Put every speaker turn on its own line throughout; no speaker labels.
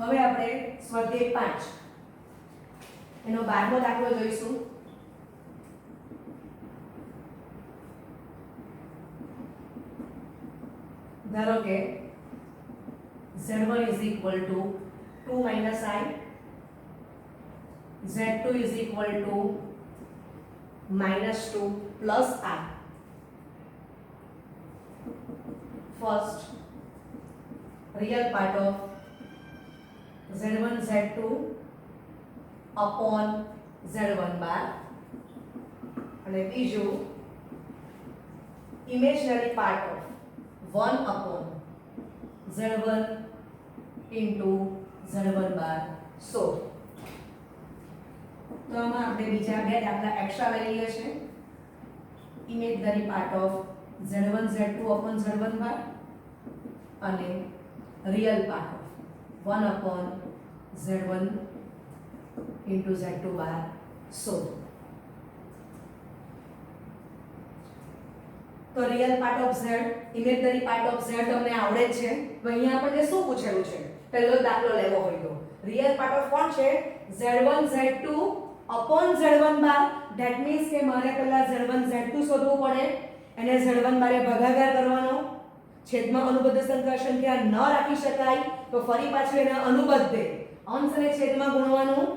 હવે આપણે સ્વાધ્યાય 5 એનો 12મો દાખલો જોઈશું. ધારો કે z1 is equal to 2 minus I, z2 is equal to minus 2 plus I. First, real part of z1 z2 upon z1 bar અને બીજું imaginary part of 1 upon z1 into z1 bar. So તો આમાં આપણે બીજા બે દાખલા extra લઈ લઈએ છે. imaginary part of z1 z2 upon z1 bar અને real part of 1 upon z1 into z2 bar. So તો real part of z, imaginary part of z તમને આવડે જ છે. તો અહીંયા આપણને શું પૂછેલું છે? પહેલો દાખલો લેવો હોય તો રિયલ પાર્ટ ઓફ કોણ છે? z1 z2 upon z1 bar. That means કે મારે પહેલા z1 z2 શોધવું પડે, એને z1 બારે ભાગાકાર કરવાનો. છેદમાં અનુબદ્ધ સંખ્યા ન રાખી શકાય તો ફરી પાછું એને અનુબદ્ધે અંશ અને છેદમાં ગુણવાનું,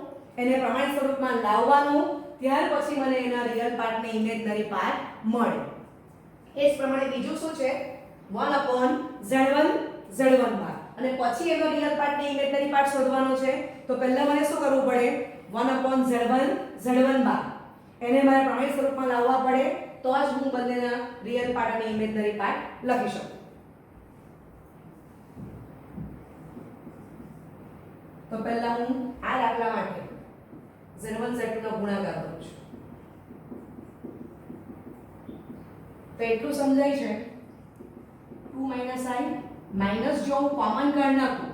એને પ્રમાણિત સ્વરૂપમાં લાવવાનું, ત્યાર પછી મને એના રિયલ પાર્ટ ને ઇમેજનરી પાર્ટ મળે. એ જ પ્રમાણે બીજું શું છે? 1 upon z1 બાર અને પછી એનો રિયલ પાર્ટ ને ઇમેજનરી પાર્ટ શોધવાનો છે. તો પહેલા મને શું કરવું પડે? 1 upon z1 બાર એને મારે પ્રમાણિત સ્વરૂપમાં લાવવા પડે, તો જ હું બંનેના રિયલ પાર્ટ અને ઇમેજનરી પાર્ટ લખી શકું. તો પહેલા હું આ દાખલા માટે z1 z2 નો ગુણાકાર કરું છું. તો એટલું સમજાય છે 2 minus I માઈનસ જો હું કોમન કાઢ નાખું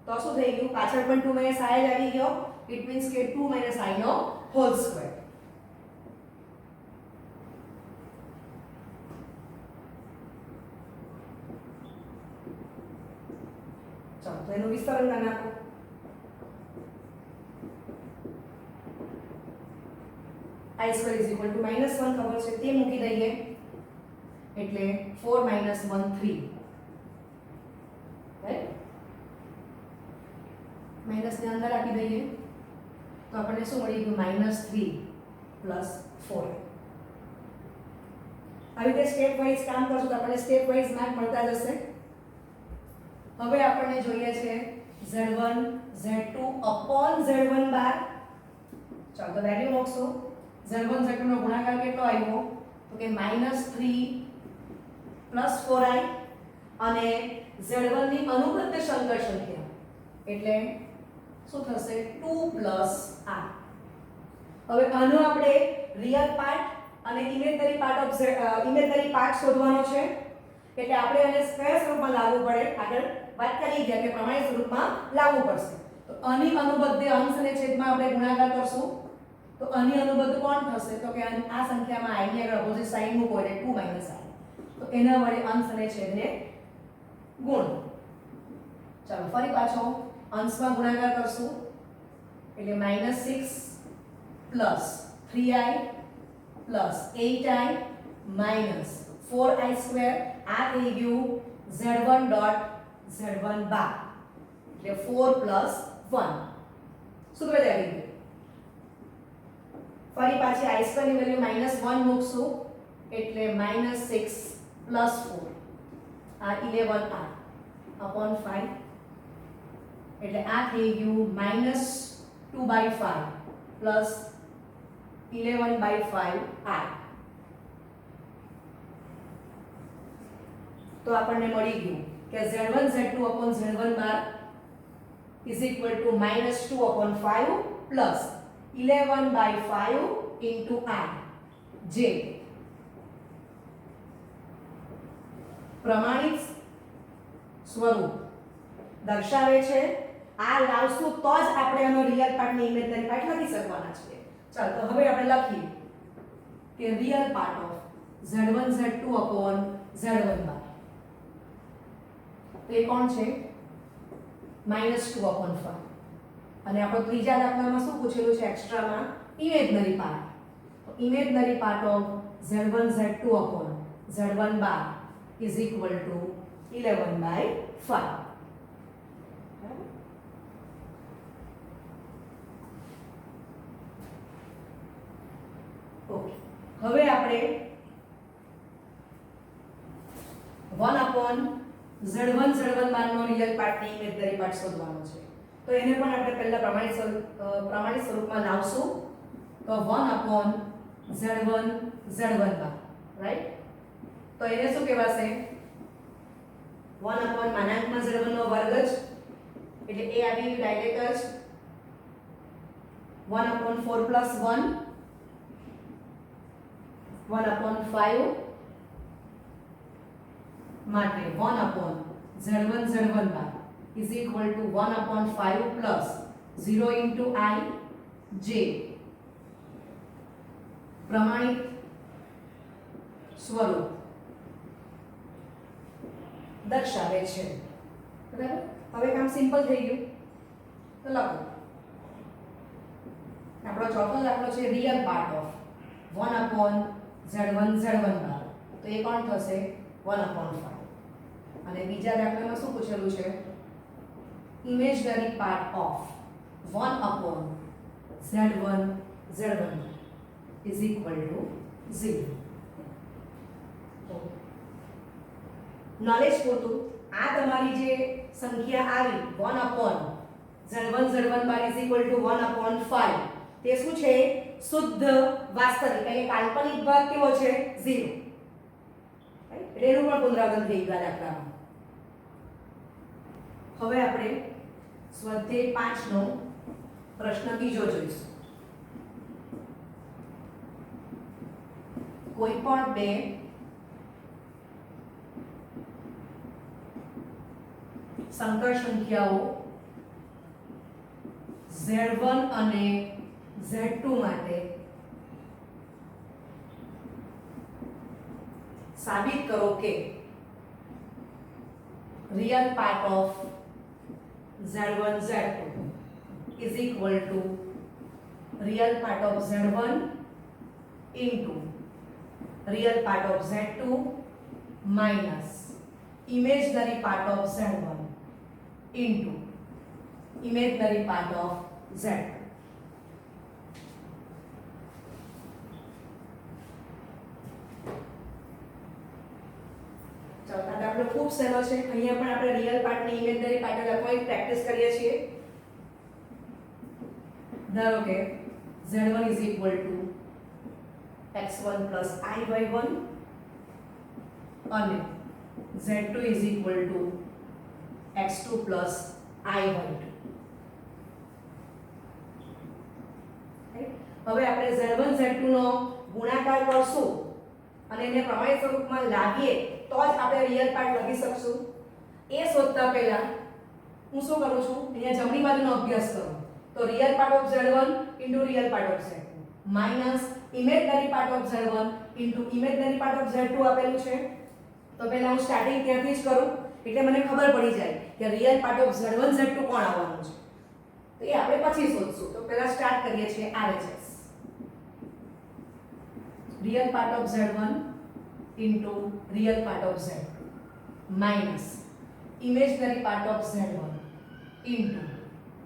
તો શું થઈ ગયું? પાછળ પણ 2 minus I જ આવી ગયો. ઇટ મીન્સ કે 2 minus I નો હોલ સ્ક્વેર. ચાલો તો એનું વિસ્તરણ કરી નાખો. I square is equal to -1 ખબર છે તે મૂકી દઈએ એટલે 4 - 1 3. રાઈટ? માઈનસ ને અંદર આપી દઈએ તો આપણને શું મળી ગયું? -3 + 4. આવી રીતે સ્ટેપ વાઇઝ કામ કરશું તો આપણને સ્ટેપ વાઇઝ માર્ક મળતા જશે. હવે આપણને જોઈએ છે z1 z2 upon z1 બાર. ચાલો તો વેલ્યુ મૂકશો. z1 z2 નો ગુણાકાર કેટલો આવ્યો? તો કે -3 + 4i અને z1 ની અનુબદ્ધ સંકર સંખ્યા એટલે શું થશે? 2 + r. હવે આનો આપણે રિયલ પાર્ટ અને ઇમેજનરી પાર્ટ શોધવાનો છે. એટલે આપણે આને સ્ક્વેર સ્વરૂપમાં લાવવું પડે. આગળ વાત કરી ગયા કે પ્રમાણિત સ્વરૂપમાં લાવવું પડશે. તો આની અનુબદ્ધે અંશ અને છેદમાં આપણે ગુણાકાર કરશું. તો આની અનુબદ્ધ કોણ થશે? તો કે આ સંખ્યામાં i ની આગળ ઓપોઝિટ સાઇન મૂકો એટલે 2 - i. તો એના વડે અંશ અને છેદને ગુણ. ચાલો ફરી પાછો અંશમાં ગુણાકાર કરશું એટલે -6 + 3i + 8i - 4i². આ થઈ ગયું z1 ડોટ z1 બાર એટલે 4 + 1 સૂત્ર આવી ગયું. ફરી પાછી i² ની વેલ્યુ -1 મૂકશું એટલે -6 + 4 આ 11r upon 5 એટલે આ થઈ ગયું -2/5 + 11/5r. તો આપણને મળી ગયું કે z1 z2 upon z1 bar is equal to -2/5 plus 11/5 into r, જે પ્રમાણિત સ્વરૂપ દર્શાવે છે. આ લાવશું તો જ આપણે આનો રિયલ પાર્ટ ને ઇમેજનરી પાર્ટ લખી શકવાના છીએ. ચાલો તો હવે આપણે લખીએ કે real part of z1 z2 upon z1 બાર. તો એ કોણ છે? -2/5 અને આપણો ત્રીજા દાખલામાં શું પૂછેલું છે એક્સ્ટ્રામાં ઇમેજનરી પાર્ટ તો imaginary part of z1 z2 upon z1 bar is equal to 11/5 okay હવે આપણે 1/z1 z1 બાર નો રિયલ પાર્ટ ની ઇમેજનરી પાર્ટ શોધવાનો છે તો એને પણ આપણે પહેલા પ્રમાણિત સ્વરૂપમાં લાવશું તો 1/z1 z1 બાર રાઈટ તો એને શું કહેવાશે 1 માનાંકમાં z1 નો વર્ગ જ એટલે એ આવી ડાયરેક્ટ જ 1/4 + 1/5 માટે 1/z1 z1 bar is equal to 1/5 plus 0 into I j પ્રમાણિત સ્વરૂપ દર્શાવે છે બરાબર હવે કામ સિમ્પલ થઈ ગયું તો લખો આપણો ચોથો દાખલો છે real part of 1/z1 z1 બાર તો એ કોણ થશે 1/5 અને બીજા દાખલામાં શું પૂછેલું છે imaginary part of 1/z1 z1 is equal to 0 knowledge પૂરતું આ તમારી જે સંખ્યા આવી 1/z1 z1 bar is equal to 1/5 તે શું છે શુદ્ધ વાસ્તવિક એટલે કાલ્પનિક ભાગ કેવો છે 0 રાઈટ એનું પણ પુનરાવર્તન થઈ ગયું દાખલામાં હવે આપણે સ્વાધ્યાય 5 નો પ્રશ્ન બીજો જોઈશું કોઈ પણ બે સંકર સંખ્યાઓ z1 અને z2 માટે સાબિત કરો કે real part of z1 z2 is equal to real part of z1 into real part of z2 minus imaginary part of z1 into imaginary part of z2 ચાલો આ દાખલો ખૂબ સહેલો છે અહીંયા પણ આપણે રિયલ પાર્ટ ની ઇમેજનરી પાર્ટ લખવાની પ્રેક્ટિસ કરીએ છીએ ધારો કે z1 is equal to x1 plus iy1 અને z2 is equal to x2 plus i1 હવે આપણે z1 z2 નો ગુણાકાર કરશું અને એને પ્રમાણિત સ્વરૂપમાં લાવીએ તો જ આપણે રિયલ પાર્ટ લખી શકશું એ શોધતા પહેલા હું શું કરું છું અહીંયા જમણી બાજુનો અભ્યાસ કરો તો real part of z1 into real part of z2 minus imaginary part of z1 into imaginary part of z2 આપેલું છે તો પહેલા હું સ્ટાર્ટિંગ ત્યાંથી જ કરું એટલે મને ખબર પડી જાય કે real part of z1 z2 કોણ આવવાનું છે તો એ આપણે પછી શોધશું તો પહેલા સ્ટાર્ટ કરીએ છીએ RHS real part of z1 into real part of z2 minus imaginary part of z1 into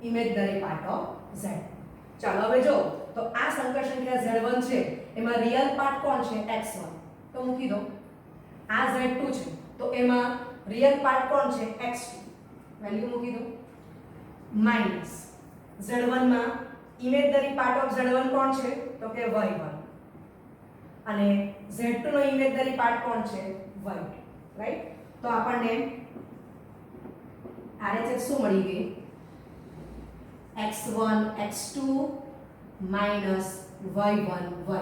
imaginary part of z2 ચાલો હવે જો તો આ સંકર સંખ્યા z1 છે એમાં રિયલ પાર્ટ કોણ છે x1 તો મૂકી દો આ z2 છે તો એમાં રિયલ પાર્ટ કોણ છે x2 વેલ્યુ મૂકી દો માઈનસ z1 માં ઇમેજનરી પાર્ટ ઓફ z1 કોણ છે તો કે y1 અને z2 નો ઇમેજનરી પાર્ટ કોણ છે y2 રાઈટ તો આપણને RHS શું મળી ગઈ x1 x2 minus y1 y2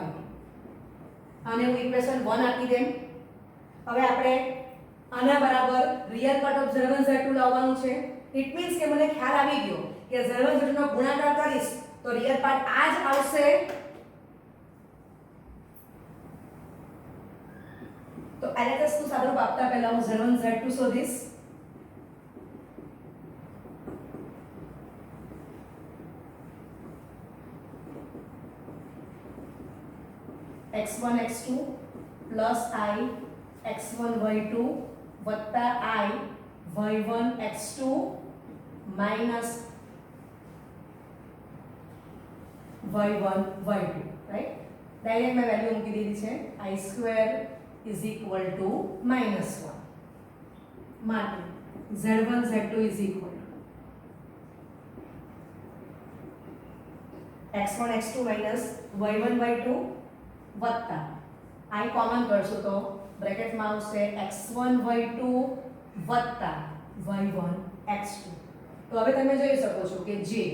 અને હું ઇક્વેશન 1 આપી દેમ હવે આપણે આના બરાબર real part of z1 z2 લાવવાનું છે ઇટ મીન્સ કે મને ખ્યાલ આવી ગયો કે z1 z2 નો ગુણાકાર કરીશ તો રિયલ પાર્ટ આ જ આવશે તો LHS નું સાદુરૂપ આપતા પહેલા હું z1 z2 શોધીશ x1 x2 plus i x1 y2 વત્તા i y1 x2 minus y1 y2, right. Direct મેં વેલ્યુ મૂકી દીધી છે i² ઇઝ ઇક્વલ ટુ -1 માટે z1 z2 is equal x1 x2 minus y1 y2 વત્તા i કોમન કરશો તો બ્રેકેટમાં આવશે x1 y2 વત્તા y1 x2. તો હવે તમે જોઈ શકો છો કે જે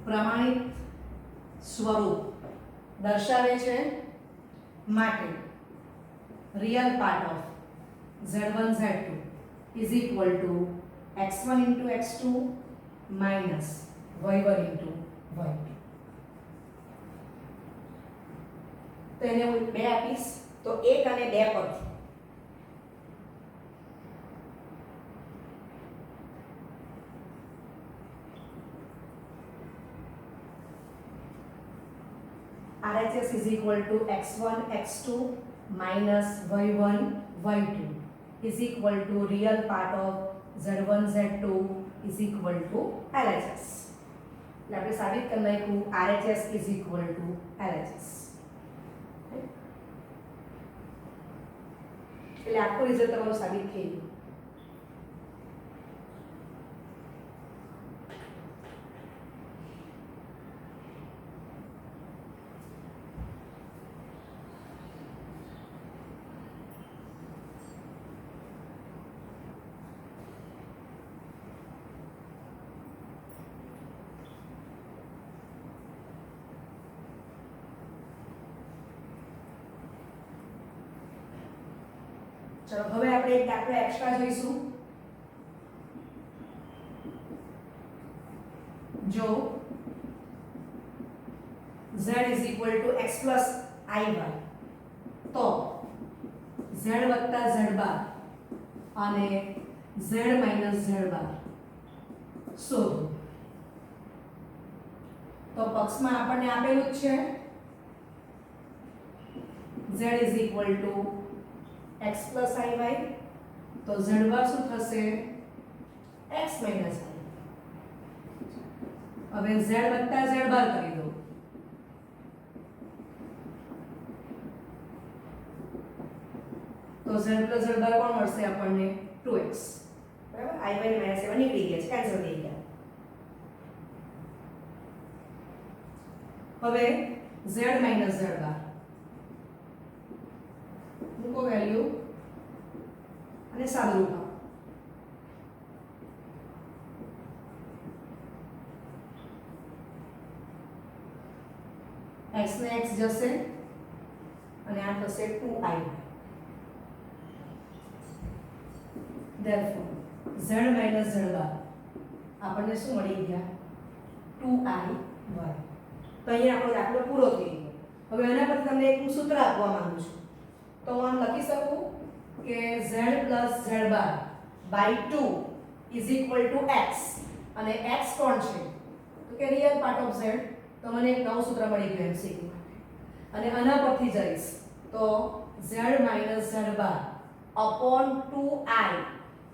પ્રમાણિત સ્વરૂપ દર્શાવે છે માટે real part of z1 z2 is equal to x1 into x2 minus y1 into y2. તો એને હું 2 આપીશ તો 1 અને 2 પરથી RHS is equal to x1 x2 minus y1 y2 is equal to real part of z1 z2 is equal to LHS. એટલે આપણે સાબિત કરી નાખ્યું RHS is equal to LHS. એટલે આખું રિઝલ્ટ તમારું સાબિત થઈ ગયું. ચલો હવે આપણે એક દાખલો એક્સ્ટ્રા જોઈશું. જો z is equal to x plus iy તો z વત્તા z બાર અને z માઈનસ z બાર શોધો. તો પક્ષમાં આપણને આપેલું જ છે z is equal to x plus iy તો z બાર શું થશે x minus i. હવે z વત્તા z બાર કરી દો તો z plus z બાર કોણ મળશે આપણને 2x, બરાબર. iy ને -7 નીકળી ગયા છે, કેન્સલ થઈ ગયા. હવે z minus z બાર મૂકો વેલ્યુ અને સાદુરૂપ આપો. x ને x જશે અને આ થશે 2i. therefore z minus z બાર આપણને શું મળી ગયા 2i y. તો અહીંયા આપણો દાખલો પૂરો થઈ ગયો. હવે આના પર તમને એક સૂત્ર આપવા માંગુ છું. તો હું આમ લખી શકું કે z plus z bar by 2 is equal to x અને x કોણ છે તો કે રિયલ પાર્ટ ઓફ z. તો મને એક નવું સૂત્ર મળી ગયું MCQ માટે અને આના પરથી જઈશ તો z minus z bar upon 2i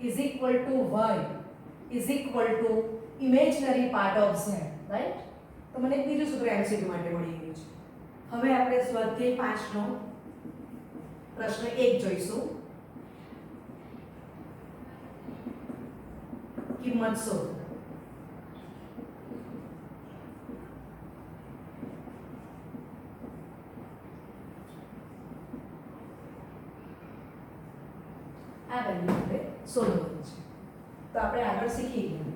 is equal to y is equal to imaginary part of z, right. તો મને એક બીજું સૂત્ર MCQ માટે મળી ગયું છે. હવે આપણે સ્વાધ્યાય 5 નો પ્રશ્ન 1 જોઈશું. કિંમત શોધો. આ વેલ્યુ આપણે શોધવાની છે. તો આપણે આગળ શીખી ગયા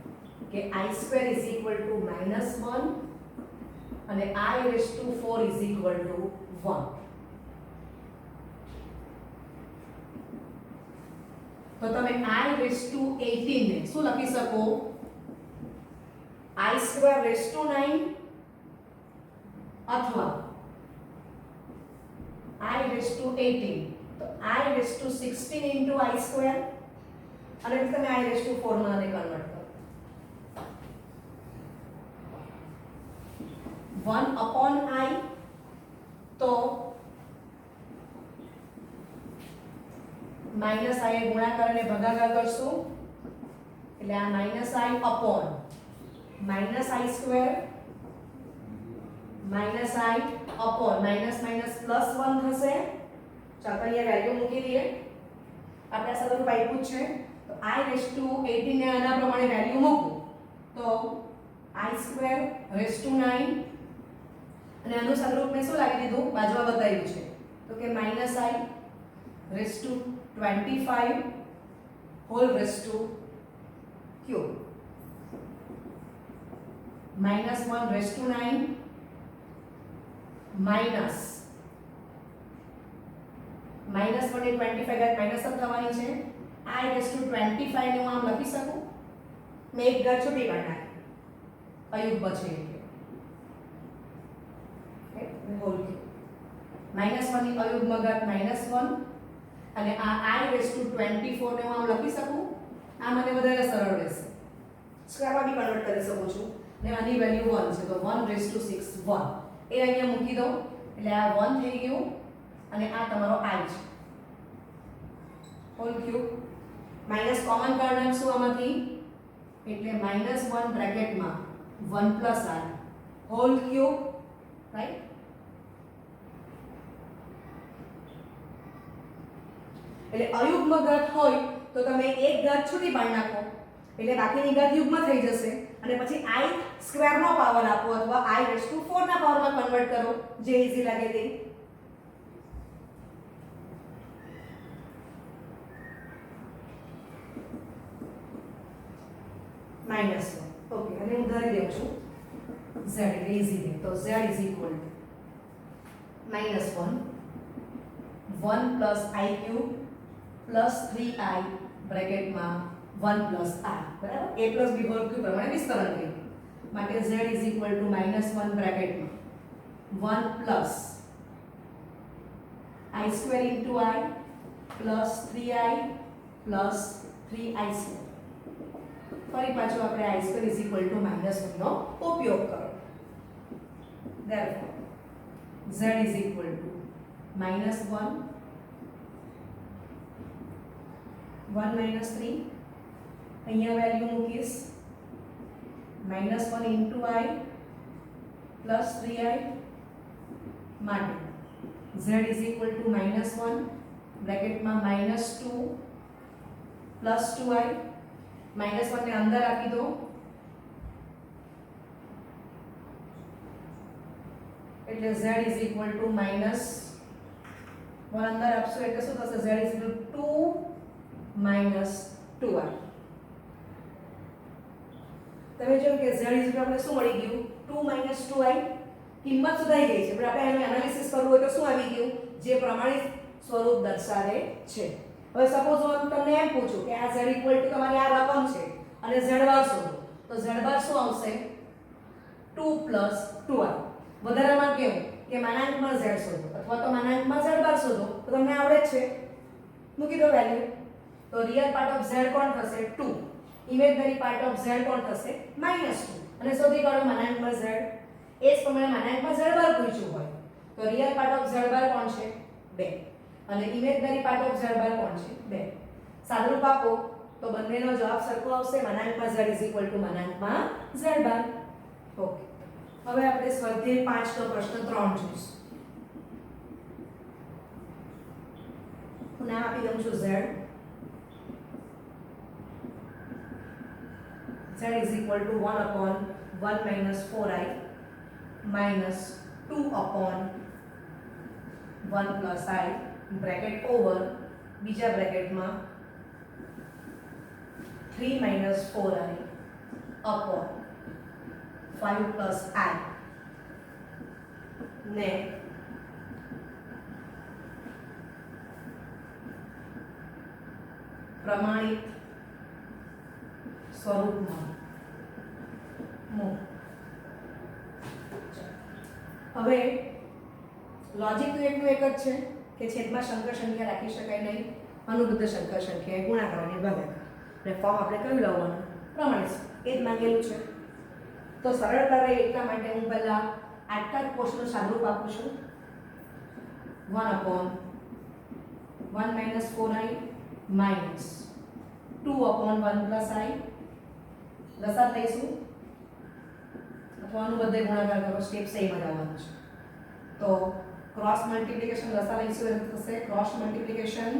કે i² is equal to -1 અને i⁴ is equal to 1. તો તમે i⁻18 ને શું લખી શકો i²9 અથવા i⁻18 તો i⁻16 into i² અને તમે i⁻4 માં આને કન્વર્ટ કરો. 1 upon I, તો માઇનસ I એ ગુણાકાર અને ભાગાકાર કરશું એટલે આ minus I upon minus I square minus I upon minus minus plus 1 થશે. ચાલો અહીંયા વેલ્યુ મૂકી દઈએ. આપણે આ સદરૂપ આપ્યું છે તો I રેઝ ટુ 18 ને આના પ્રમાણે વેલ્યુ મૂકું તો I સ્ક્વેર રેઝ ટુ 9 અને આનું સદરૂપ મેં શું લાગી દીધું બાજુમાં બતાવ્યું છે તો કે minus I raise to 25 whole raise to cube minus 1 raised to 9 minus 1 એ 25 ઘાત માઈનસ થવાની છે I raised to 25 ને હું આમ લખી શકું. મેં એક ઘાત છૂટી કાઢી નાખી અયુગ્મ છે એટલે હોલ ક્યુબ -1 ની અયુગ્મ ઘાત -1 અને આ I raised to 24 ને હું આમ લખી શકું. આ મને વધારે સરળ રહેશે. સ્ક્વેરમાં બી કન્વર્ટ કરી શકું છું ને આની વેલ્યુ 1 છે તો 1 રેઝ ટુ 6 1 એ અહીંયા મૂકી દો એટલે આ 1 થઈ ગયું અને આ તમારો I છે હોલ ક્યુબ માઈનસ કોમન કાઢી નાખશું આમાંથી એટલે -1 બ્રેકેટમાં 1 plus I whole cube right. એટલે અયુગ્મ ઘાત હોય તો તમે એક ઘાત છૂટી પાડી નાખો એટલે બાકીની ઘાત યુગ્મ થઈ જશે અને પછી I સ્ક્વેર નો પાવર આપો અથવા I રેઝ ટુ 4 ના પાવરમાં કન્વર્ટ કરો જે ઈઝી લાગે તે. -1 ઓકે અને હું ધરી દઉં છું z એટલે ઈઝી થિંગ તો z is equal to -1 1 plus I cube plus 3I બ્રેકેટમાં 1 પ્લસ I બરાબર a plus b whole cube પ્રમાણે વિસ્તરણ કર્યું માટે z ઇઝ ઇક્વલ ટુ -1 બ્રેકેટમાં 1 plus I square into I plus 3I plus 3I square. ફરી પાછું આપણે I square is equal to -1 નો ઉપયોગ કરો. Therefore z is equal to -1 1 minus 3 અહીંયા વેલ્યુ મૂકીશ -1 into I plus 3I માટે z is equal to -1 બ્રેકેટમાં -2 plus 2I -1 ને અંદર આપી દો એટલે z is equal to -1 અંદર આપશો એટલે શું થશે z is equal to 2 2I. તમે જોયું કે z ઇઝ આપણે શું મળી ગયું 2 2I કિંમત સુધાઈ ગઈ છે પણ આપણે એનું એનાલિસિસ કરવું હોય તો શું આવી ગયું જે પ્રમાણિત સ્વરૂપ દર્શાવે છે. હવે સપોઝ હું તમને એમ પૂછું કે આ z ઇક્વલ ટુ તમારી આ રકમ છે અને z બાર શોધો તો z બાર શું આવશે 2 2I. વધારામાં કેવું કે માનાંકમાં z શોધો અથવા તો માનાંકમાં z બાર શોધો તો તમને આવડે જ છે મૂકી દો વેલ્યુ તો રિયલ પાર્ટ ઓફ z કોણ થશે 2 ઇમેજનરી પાર્ટ ઓફ z કોણ થશે -2 અને શોધી કાઢો માનાંકમાં z. એ જ પ્રમાણે માનાંકમાં z બાર પૂછ્યું હોય તો રિયલ પાર્ટ ઓફ z બાર કોણ છે 2 અને ઇમેજનરી પાર્ટ ઓફ z બાર કોણ છે 2. સાદુરૂપ આપો તો બંનેનો જવાબ સરખો આવશે માનાંકમાં z ઇઝ ઇક્વલ ટુ માનાંકમાં z બાર. ઓકે હવે આપણે સ્વાધ્યાય 5 નો પ્રશ્ન 3 જોઈશું. હું નામ આપી દઉં છું z z is equal to 1 upon 1 minus 4I minus 2 upon 1 plus I bracket over બીજા બ્રેકેટમાં 3 minus 4I upon 5 plus I ને પ્રમાણિત સ્વરૂપમાં મૂક. હવે લોજિક તો એકનું એક જ છે કે છેદમાં શંકર સંખ્યા રાખી શકાય નહીં અનુબદ્ધ શંકર સંખ્યા ગુણાકાર અને ભાગાકાર અને ફોર્મ આપણે કયું લાવવાનું પ્રમાણિત એ જ માંગેલું છે. તો સરળતા રહે એટલા માટે હું પહેલા આટલા જ કોષનું સાદુરૂપ આપું છું 1/1 - 4i minus 2/1 plus i લસાઅ લઈશું અથવા આનું બધે ગુણાકાર કરો સ્ટેપ સેમ જ આવવાનું છે તો ક્રોસ મલ્ટીપ્લિકેશન લસાઅ લઈશું એટલે થશે ક્રોસ મલ્ટીપ્લિકેશન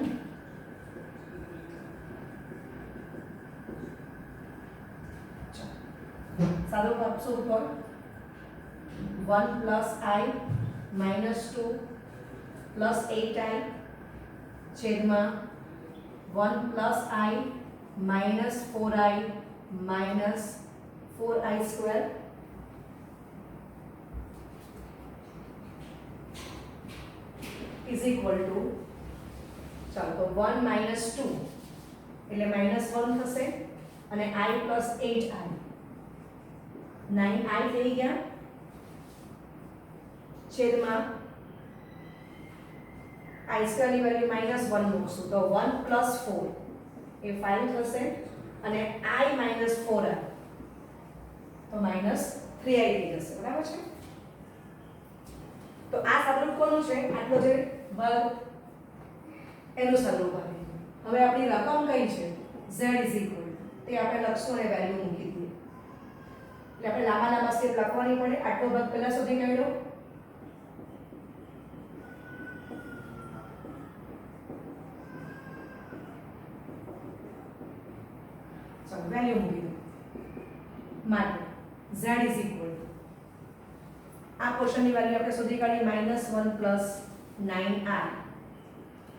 સાદુરૂપ આપશું ઉપર 1 plus i minus 2 plus 8i છેદમાં 1 plus i minus 4i minus 4i square is equal to ચાલો તો 1 minus 2 એટલે -1 થશે અને i plus 8i 9i થઈ ગયા છેદમાં i સ્ક્વેર ની વેલ્યુ -1 મૂકશું તો 1 plus 4 એ 5 થશે અને i minus 4i તો -3i થઈ જશે બરાબર છે તો આ સાદુરૂપ કોનું છે આટલો જે વર્ગ એનું સાદુરૂપ આપે હવે આપણી રકમ કઈ છે z તે આપણે લખશું અને વેલ્યુ મૂકી દઈએ એટલે આપણે લાંબા લાંબા સ્ટેપ લખવાની પડે આટલો ભાગ પહેલા સુધી કાઢ્યો વેલ્યુ મૂકી દો માટે z આ પોર્શનની વેલ્યુ આપણે શોધી કાઢી -1 plus 9i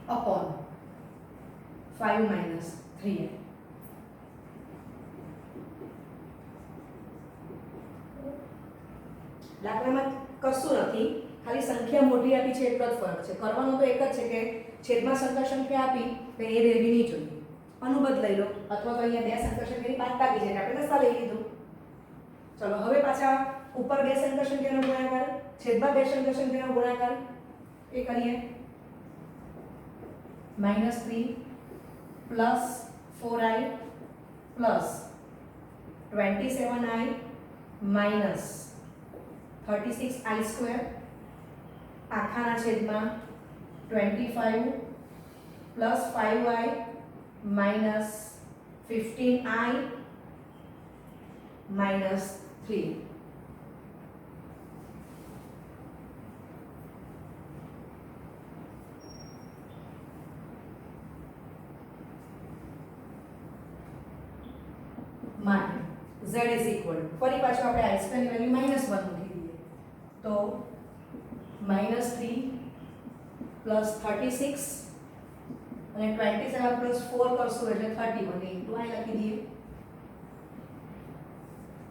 upon 5 minus 3i દાખલામાં કશું નથી ખાલી સંખ્યા મોટી આપી છે એટલો જ ફરક છે કરવાનું તો એક જ છે કે છેદમાં સંકર સંખ્યા આપી તો એ રહેવી નહીં જોઈએ અનુબદ્ધ લઈ લો અથવા તો અહીંયા બે સંકર સંખ્યાની બાદ કાઢી છે આપણે દસા લઈ લીધું ચલો હવે પાછા ઉપર બે સંકર સંખ્યાનો ગુણાકાર છેદમાં બે સંકર સંખ્યાનો ગુણાકાર એ કરીએ -3 plus 4i plus 27i minus 36i square આખાના છેદમાં 25 plus 5i minus 15i minus 3 માટે z is equal ફરી પાછું આપણે i સ્ક્વેર ની વેલ્યુ -1 મૂકી દઈએ તો -3 plus 36 અને 27 plus 4 કરશું એટલે 31 into i લખી દઈએ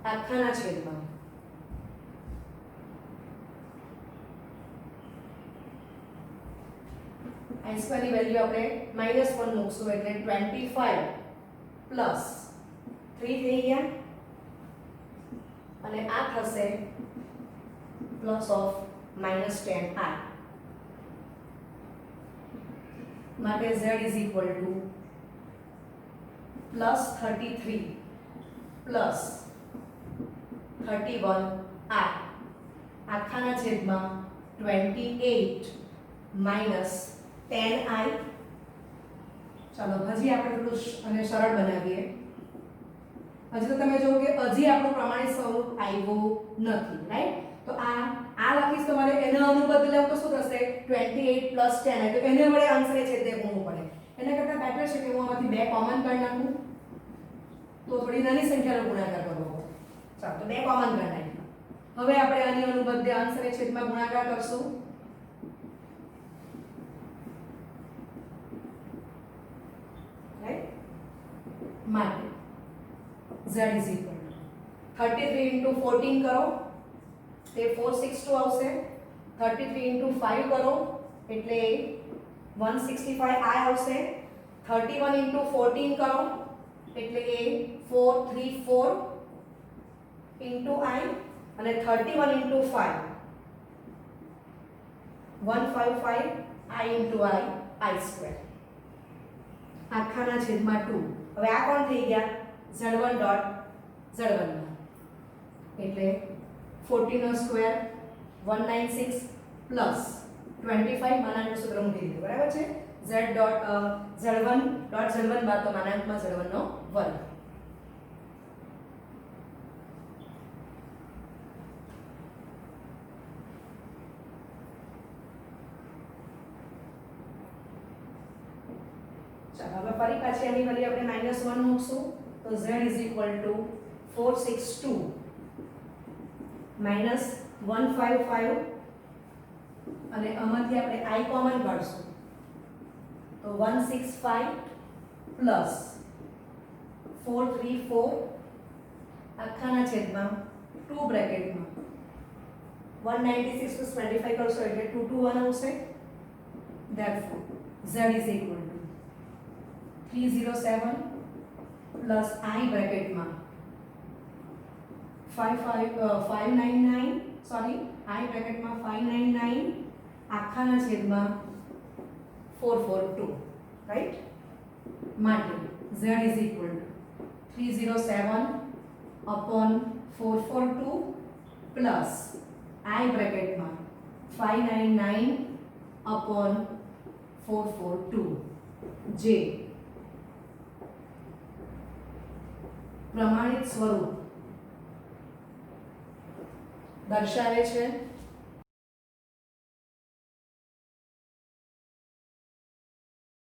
આખાના છેદમાં i સ્ક્વેર ની વેલ્યુ આપણે -1 મૂકશું એટલે 25 plus 3 થઈ ગયા અને આ થશે plus of -10i માટે z is equal to plus 33 plus 31i આખાના છેદમાં 28 minus 10i ચાલો હજી આપણે થોડું અને સરળ બનાવીએ હજી તો તમે જોવો કે હજી આપણું પ્રમાણિત સ્વરૂપ આવ્યું નથી રાઈટ તો આ લખીશ તમારે એના અનુબદ્ધ લેવું તો શું થશે 28 plus 10 તો એને વડે આન્સર છે તે ગુણવું પડે એના કરતાં બેટર છે કે હું આમાંથી બે કોમન કાઢી નાખું તો થોડી નાની સંખ્યાનો ગુણાકાર કરવો ચાલો તો બે કોમન કાઢી નાખીએ હવે આપણે આની અનુબદ્ધ આન્સર છેદમાં ગુણાકાર કરશું રાઈટ માટે z is equal to 33 into 14 કરો તે 462 આવશે 33 into 5 કરો એટલે 165i આવશે 31 into 14 કરો એટલે એ 434 into i અને 31 into 5 155 i into i square આખાના છેદમાં 2 હવે આ કોણ થઈ ગયા z1 dot z1 એટલે 14 નો સ્ક્વેર 196 પ્લસ 25 માનાંકનું સૂત્ર મૂકી દીધું, બરાબર છે. z.z1 બાદ તો માનાંકમાં z1 નો વર્ગ. ચાલો હવે ફરી પાછી આની વેલ્યુ આપણે -1 મૂકશું તો z = 462 -155 અને આમાંથી આપણે i કોમન કાઢશું તો 165 પ્લસ 434 આખાના છેદમાં 2 બ્રેકેટમાં 196 + 25 કરશો એટલે 221 આવશે. therefore z = 307 plus i બ્રેકેટમાં 599 sorry i બ્રેકેટમાં 599 આખાના છેદમાં 442 રાઈટ. માટે z = 307 upon 442 plus i બ્રેકેટમાં 599 upon 442 જે પ્રમાણિત સ્વરૂપ દર્શાવે છે